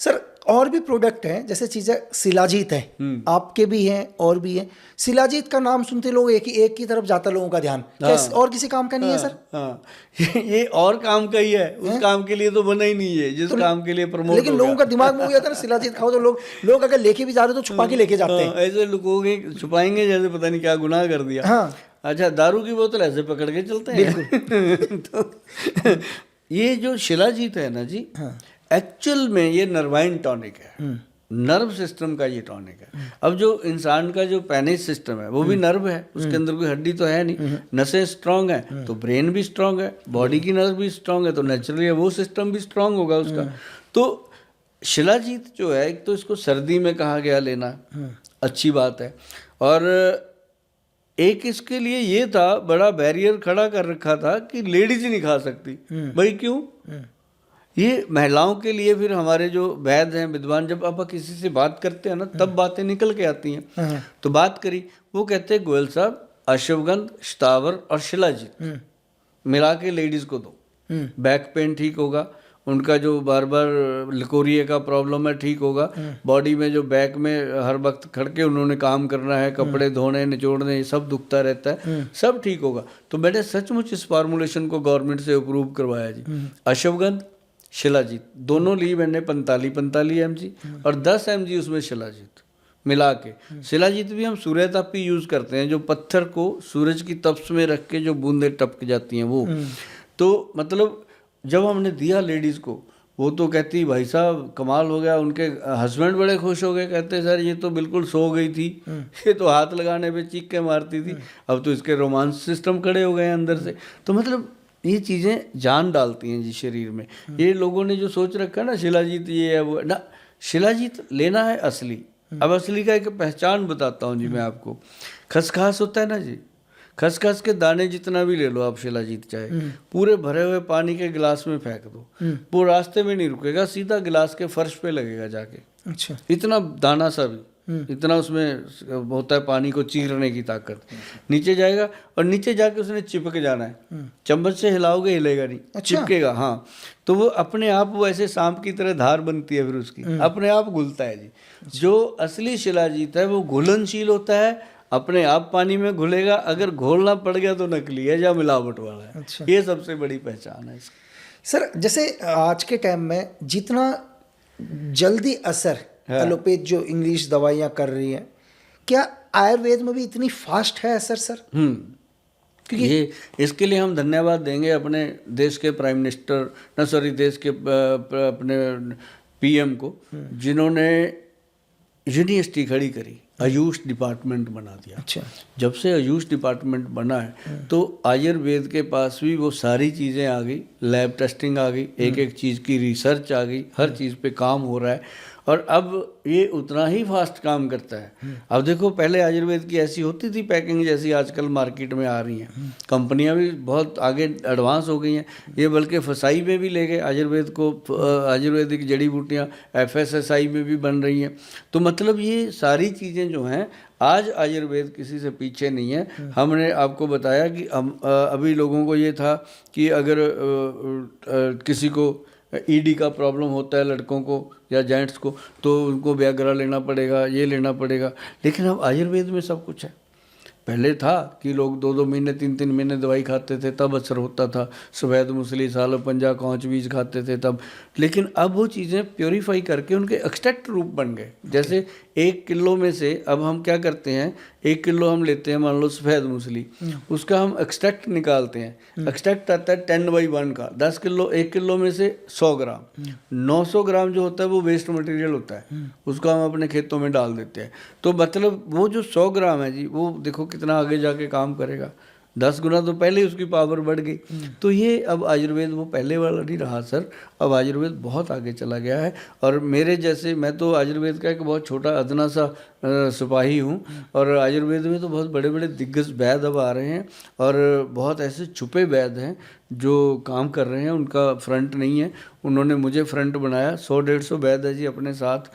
Sir और भी product हैं, जैसे चीज़ें शिलाजीत है, आपके भी हैं और भी हैं। शिलाजीत का नाम सुनते लोग एक की तरफ जाता है लोगों का ध्यान, क्या और किसी काम का नहीं है सर? हाँ, ये और काम का ही है, उस काम के लिए तो बना ही नहीं है जिस काम के लिए प्रमोट लेकिन लोगों का दिमाग में हो गया था ना शिलाजीत खाओ, तो लोग अगर लेके भी जा रहे हो तो छुपा के लेके जाते हैं। ऐसे लुकोगे छुपाएंगे जैसे पता नहीं क्या गुनाह कर दिया। हाँ। अच्छा, दारू की बोतल ऐसे पकड़ के चलते हैं। तो ये जो शिलाजीत है ना जी, एक्चुअल में ये नर्वाइन टॉनिक है, नर्व सिस्टम का ये टॉनिक है। अब जो इंसान का जो पैनेज सिस्टम है वो भी नर्व है, उसके अंदर कोई हड्डी तो है नहीं, नसें स्ट्रांग है तो ब्रेन भी स्ट्रांग है, बॉडी की नर्व भी स्ट्रांग है तो नेचुरली वो सिस्टम भी स्ट्रांग होगा उसका। तो शिलाजीत जो है, एक तो इसको सर्दी में कहा गया लेना, अच्छी बात है। और एक इसके लिए ये था, बड़ा बैरियर खड़ा कर रखा था कि लेडीज नहीं खा सकती। भाई क्यों? ये महिलाओं के लिए फिर हमारे जो वैद्य हैं, विद्वान, जब आप किसी से बात करते हैं ना तब बातें निकल के आती हैं। तो बात करी, वो कहते हैं गोयल साहब अश्वगंध, शतावर और शिलाजीत मिला के लेडीज को दो, बैक पेन ठीक होगा, उनका जो बार बार लिकोरिया का प्रॉब्लम है ठीक होगा, बॉडी में जो बैक में हर वक्त खड़ के उन्होंने काम करना है, कपड़े धोने निचोड़ने, ये सब दुखता रहता है, सब ठीक होगा। तो मैंने सचमुच इस फार्मूलेशन को गवर्नमेंट से अप्रूव करवाया जी। अश्वगंध, शिलाजीत दोनों ली मैंने 45 mg और 10 mg उसमें शिलाजीत मिला के। शिलाजीत भी हम सूर्य तापी यूज़ करते हैं, जो पत्थर को सूरज की तपस में रख के जो बूंदें टपक जाती हैं वो। तो मतलब जब हमने दिया लेडीज़ को, वो तो कहती भाई साहब कमाल हो गया, उनके हस्बैंड बड़े खुश हो गए, कहते सर ये तो बिल्कुल सो गई थी, ये तो हाथ लगाने पे चीख के मारती थी, अब तो इसके रोमांस सिस्टम खड़े हो गए हैं अंदर से। तो मतलब ये चीज़ें जान डालती हैं जी शरीर में। ये लोगों ने जो सोच रखा है ना शिलाजीत ये है वो ना, शिलाजीत लेना है असली। अब असली का एक पहचान बताता हूँ जी मैं आपको। खसखस होता है ना जी, खसखस के दाने जितना भी ले लो आप शिलाजीत चाहे, पूरे भरे हुए पानी के गिलास में फेंक दो, वो रास्ते में नहीं रुकेगा, सीधा गिलास के फर्श पे लगेगा जाके। अच्छा। इतना दाना सा भी, इतना उसमें होता है पानी को चीरने की ताकत, नीचे जाएगा और नीचे जाके उसने चिपक जाना है। चम्मच से हिलाओगे हिलेगा नहीं। अच्छा। चिपकेगा, हाँ। तो वो अपने आप वो ऐसे सांप की तरह धार बनती है, फिर उसकी अपने आप घुलता है जी। जो असली शिलाजीत है वो घुलनशील होता है, अपने आप पानी में घुलेगा, अगर घोलना पड़ गया तो नकली है या मिलावट वाला है। अच्छा। ये सबसे बड़ी पहचान है इसकी। सर जैसे आज के टाइम में जितना जल्दी असर एलोपैथ जो इंग्लिश दवाइयाँ कर रही हैं, क्या आयुर्वेद में भी इतनी फास्ट है असर सर? क्योंकि ये इसके लिए हम धन्यवाद देंगे अपने देश के प्राइम मिनिस्टर देश के अपने पीएम को, जिन्होंने यूनिवर्सिटी खड़ी करी, आयुष डिपार्टमेंट बना दिया। अच्छा। जब से आयुष डिपार्टमेंट बना है तो आयुर्वेद के पास भी वो सारी चीज़ें आ गई, लैब टेस्टिंग आ गई, एक एक चीज़ की रिसर्च आ गई, हर चीज़ पे काम हो रहा है और अब ये उतना ही फास्ट काम करता है। अब देखो पहले आयुर्वेद की ऐसी होती थी पैकिंग जैसी आजकल मार्केट में आ रही हैं, कंपनियां भी बहुत आगे एडवांस हो गई हैं, ये बल्कि फसाई में भी ले गए आयुर्वेद को, आयुर्वेदिक जड़ी बूटियां FSSI में भी बन रही हैं। तो मतलब ये सारी चीज़ें जो हैं, आज आयुर्वेद किसी से पीछे नहीं है। हमने आपको बताया कि अभी लोगों को ये था कि अगर किसी को ED का प्रॉब्लम होता है लड़कों को या जेंट्स को, तो उनको व्याग्रा लेना पड़ेगा, ये लेना पड़ेगा, लेकिन अब आयुर्वेद में सब कुछ है। पहले था कि लोग 2-2 महीने 3-3 महीने दवाई खाते थे तब असर होता था, सफ़ेद मूसली, सालो पंजा, कौच बीज खाते थे तब, लेकिन अब वो चीज़ें प्योरीफाई करके उनके एक्सट्रैक्ट रूप बन गए। जैसे 1 किलो में से अब हम क्या करते हैं, 1 किलो हम लेते हैं, मान लो सफ़ेद मूसली, उसका हम एक्सट्रैक्ट निकालते हैं, एक्सट्रैक्ट आता है 10/1 का, 10 किलो, 1 किलो में से 100 ग्राम, 900 ग्राम जो होता है वो वेस्ट मटेरियल होता है, उसको हम अपने खेतों में डाल देते हैं। तो मतलब वो जो 100 ग्राम है जी, वो देखो कितना आगे जाके काम करेगा, 10 गुना तो पहले ही उसकी पावर बढ़ गई। तो ये अब आयुर्वेद वो पहले वाला नहीं रहा सर, अब आयुर्वेद बहुत आगे चला गया है। और मेरे जैसे, मैं तो आयुर्वेद का एक बहुत छोटा अदना सा सिपाही हूँ, और आयुर्वेद में तो बहुत बड़े बड़े दिग्गज वैद्य अब आ रहे हैं और बहुत ऐसे छुपे वैद्य हैं जो काम कर रहे हैं, उनका फ्रंट नहीं है, उन्होंने मुझे फ्रंट बनाया। 100-150 वैद्य है जी अपने साथ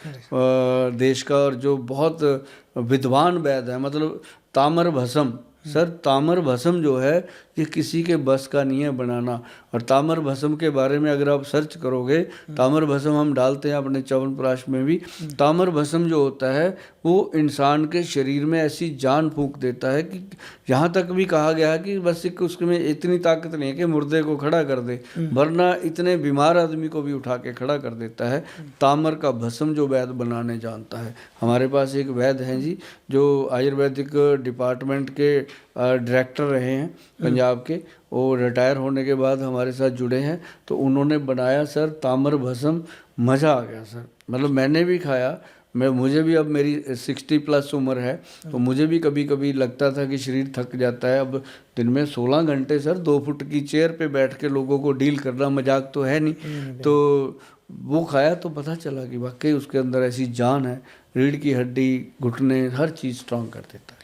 देश का, और जो बहुत विद्वान वैद्य है, मतलब ताम्र भस्म सर ताम्र भस्म जो है ये किसी के बस का नहीं है बनाना। और ताम्र भस्म के बारे में अगर आप सर्च करोगे, ताम्र भस्म हम डालते हैं अपने च्यवनप्राश में भी। ताम्र भस्म जो होता है वो इंसान के शरीर में ऐसी जान फूंक देता है कि यहाँ तक भी कहा गया है कि बस एक उसमें इतनी ताकत नहीं है कि मुर्दे को खड़ा कर दे, वरना इतने बीमार आदमी को भी उठा के खड़ा कर देता है। ताम्र का भस्म जो वैद्य बनाने जानता है। हमारे पास एक वैद्य हैं जी जो आयुर्वेदिक डिपार्टमेंट के डायरेक्टर रहे हैं पंजाब के, वो रिटायर होने के बाद हमारे साथ जुड़े हैं। तो उन्होंने बनाया सर ताम्र भस्म, मज़ा आ गया सर। मतलब मैंने भी खाया, मुझे भी अब मेरी 60+ उम्र है, तो मुझे भी कभी कभी लगता था कि शरीर थक जाता है। अब दिन में 16 घंटे सर 2 फुट की चेयर पे बैठ के लोगों को डील करना मजाक तो है नहीं। तो वो खाया तो पता चला कि वाकई उसके अंदर ऐसी जान है, रीढ़ की हड्डी, घुटने, हर चीज़ स्ट्रांग कर देता है।